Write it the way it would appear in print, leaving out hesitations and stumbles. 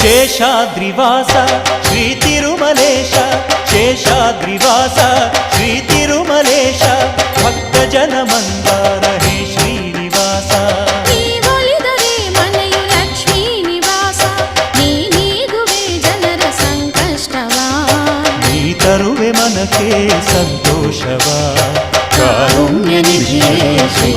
శేషాద్రివాస శ్రీ తిరుమలేశ శేషాద్రివాస శ్రీ తిరుమలేశ భక్తజన మందార హే శ్రీనివాಸ ತರುವೆ ಮನಕ್ಕೆ ಸಂತೋಷವ ಕಾರುಣ್ಯ ನಿಧಿಯೇ ಶ್ರೀ